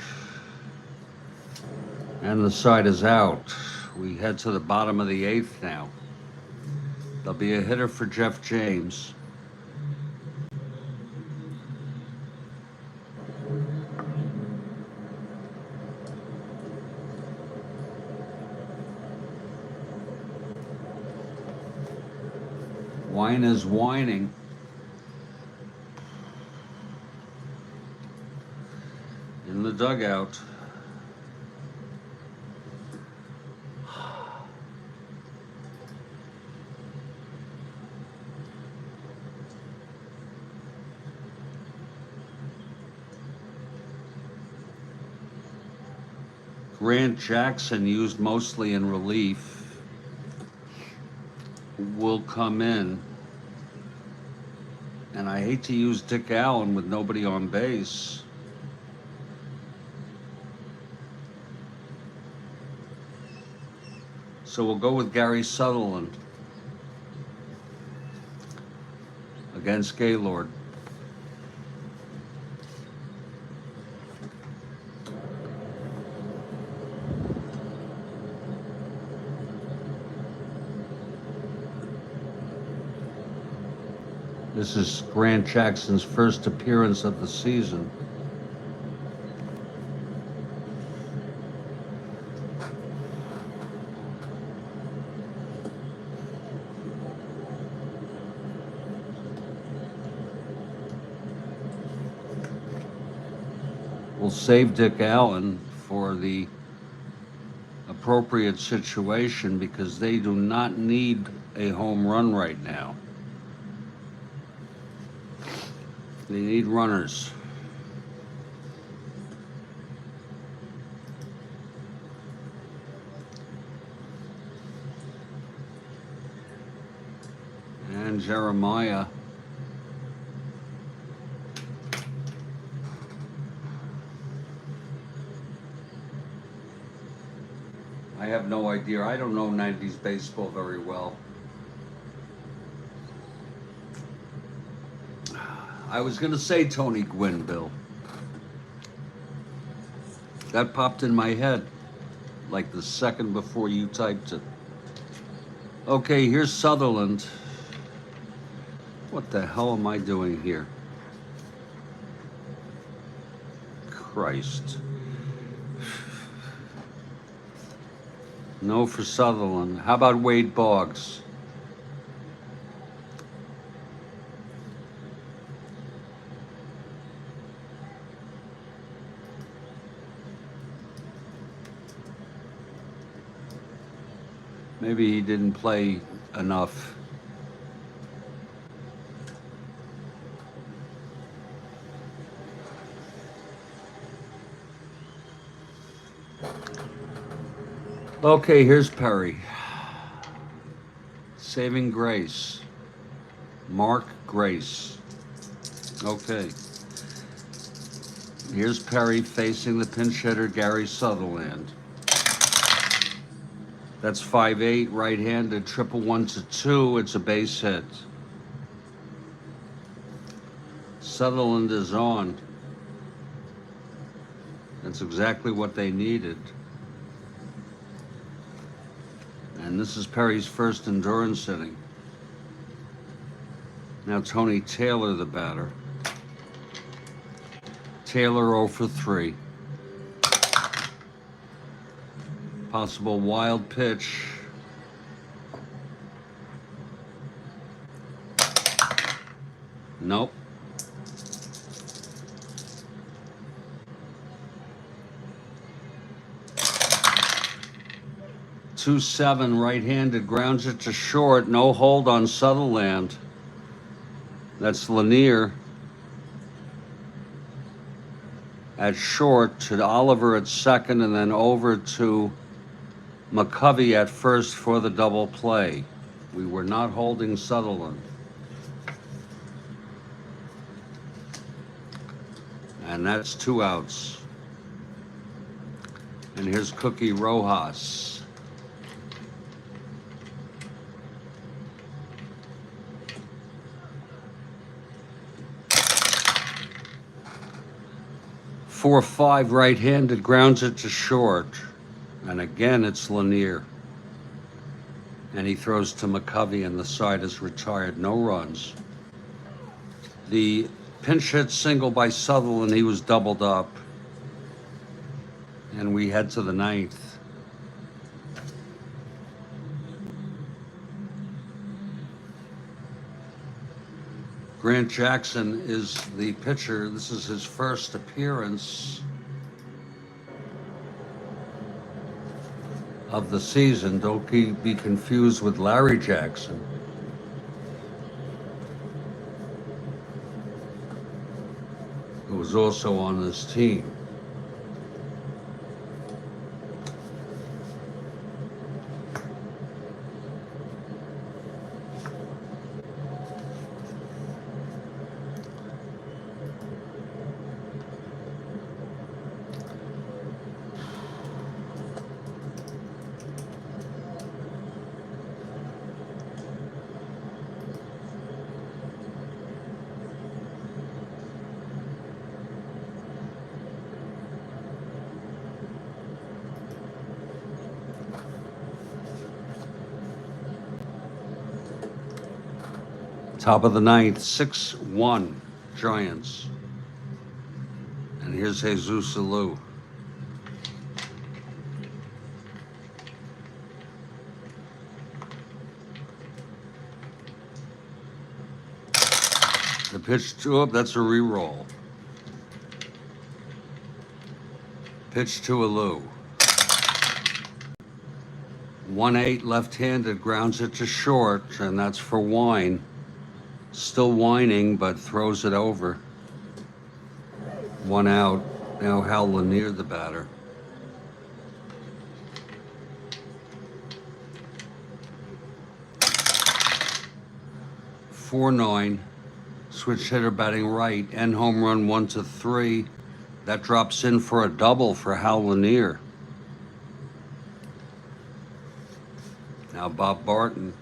S1: And the side is out. We head to the bottom of the 8th now. There'll be a hitter for Jeff James. Wine is whining. In the dugout. Grant Jackson, used mostly in relief, will come in. And I hate to use Dick Allen with nobody on base. So we'll go with Gary Sutherland against Gaylord. This is Grant Jackson's first appearance of the season. We'll save Dick Allen for the appropriate situation because they do not need a home run right now. They need runners. And Jeremiah. I have no idea. I don't know 90s baseball very well. I was going to say Tony Gwynn, Bill. That popped in my head like the second before you typed it. Okay, here's Sutherland. What the hell am I doing here? Christ. No for Sutherland. How about Wade Boggs? Maybe he didn't play enough. Okay, here's Perry. Saving Grace. Mark Grace. Okay. Here's Perry facing the pinch hitter, Gary Sutherland. That's 5-8, right-handed, 1-1-2. It's a base hit. Sutherland is on. That's exactly what they needed. And this is Perry's first endurance inning. Now Tony Taylor, the batter. Taylor 0 for 3. Possible wild pitch. Nope. .27 right-handed, grounds it to short. No hold on Sutherland. That's Lanier at short to Oliver at second, and then over to McCovey at first for the double play. We were not holding Sutherland. and that's 2 outs. And here's Cookie Rojas. Four, 5 right-handed, grounds it to short. And again, it's Lanier. And he throws to McCovey, and the side is retired. No runs. The pinch hit single by Sutherland, he was doubled up. And we head to the 9th. Grant Jackson is the pitcher. This is his first appearance of the season. Don't be confused with Larry Jackson, who was also on this team. Top of the 9th, 6-1 Giants. And here's Jesus Alou. The pitch to up, that's a re-roll. Pitch to Alou. 1-8 left-handed, grounds it to short, and that's for Wine. Still whining, but throws it over. 1 out. Now Hal Lanier, the batter. .49. Switch hitter batting right. End home run 1-3. That drops in for a double for Hal Lanier. Now Bob Barton.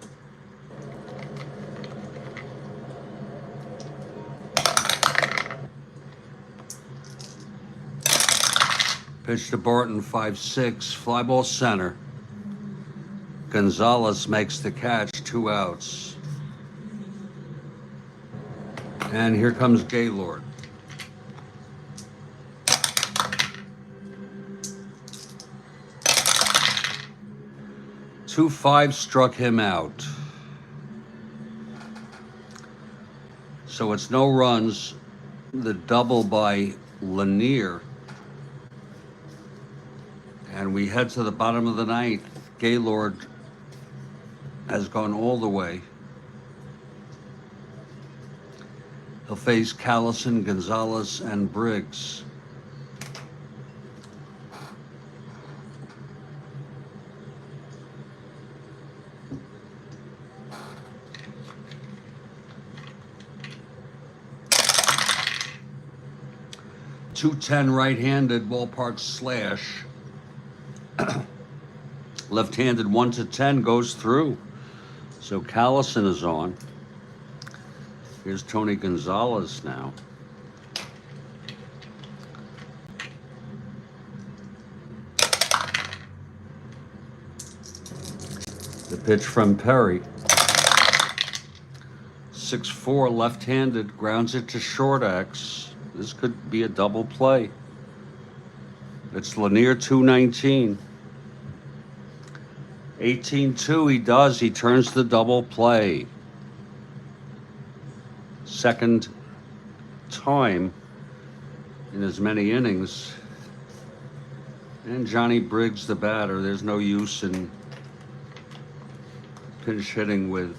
S1: Pitch to Barton, 5-6, fly ball center. Gonzalez makes the catch, 2 outs. And here comes Gaylord. 2-5 struck him out. So it's no runs. The double by Lanier. And we head to the bottom of the 9th. Gaylord has gone all the way. He'll face Callison, Gonzalez, and Briggs. .210 right-handed, ballpark slash. Left-handed 1-10 goes through. So Callison is on. Here's Tony Gonzalez now. The pitch from Perry. 6-4 left-handed, grounds it to short X. This could be a double play. It's Lanier, 219. 18-2, he does. He turns the double play. Second time in as many innings. And Johnny Briggs, the batter. There's no use in pinch hitting with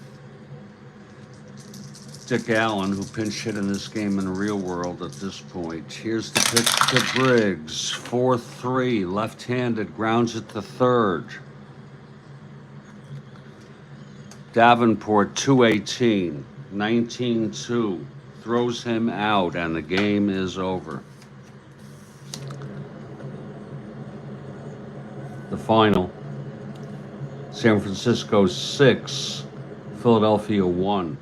S1: Dick Allen, who pinch hit in this game in the real world at this point. Here's the pitch to Briggs. 4-3, left-handed, grounds it to third. Davenport, 218, 19-2, throws him out, and the game is over. The final. San Francisco 6, Philadelphia 1.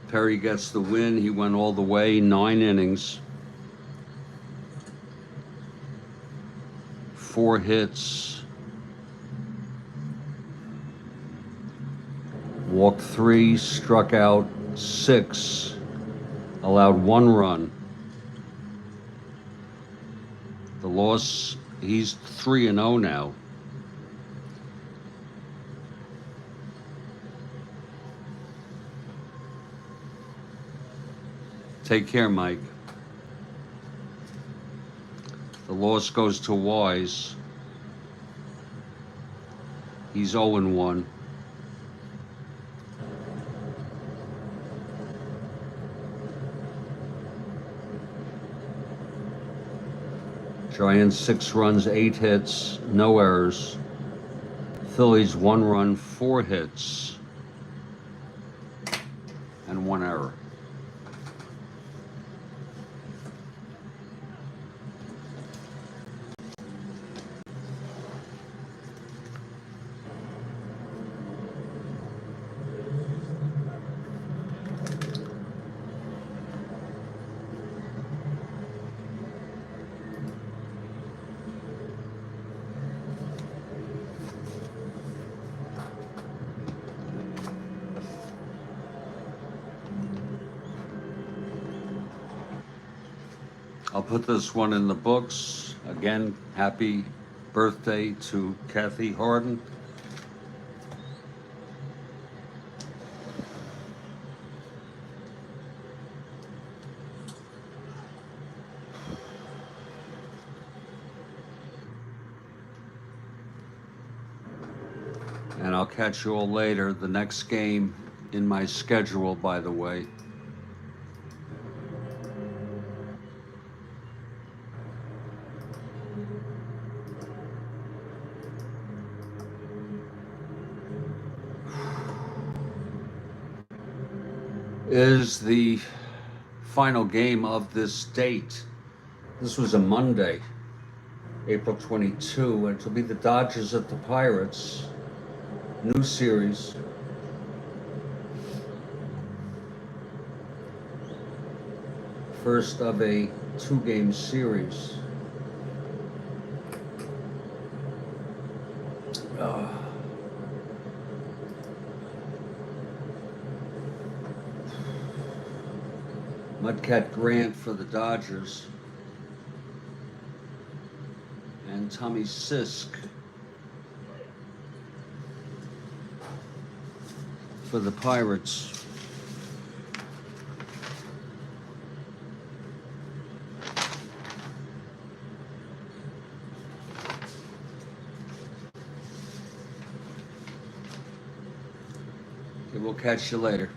S1: Perry gets the win. He went all the way, 9 innings, 4 hits, walked 3, struck out 6, allowed 1 run. The loss, he's 3-0 now. Take care, Mike. The loss goes to Wise. He's 0-1. Giants 6 runs, 8 hits, no errors. Phillies 1 run, 4 hits, and 1 error. I'll put this one in the books. Again, happy birthday to Kathy Harden. And I'll catch you all later. The next game in my schedule, by the way, is the final game of this date. This was a Monday, April 22, and it'll be the Dodgers at the Pirates. New series. First of a 2-game series. Mudcat Grant for the Dodgers, and Tommy Sisk for the Pirates. Okay, we'll catch you later.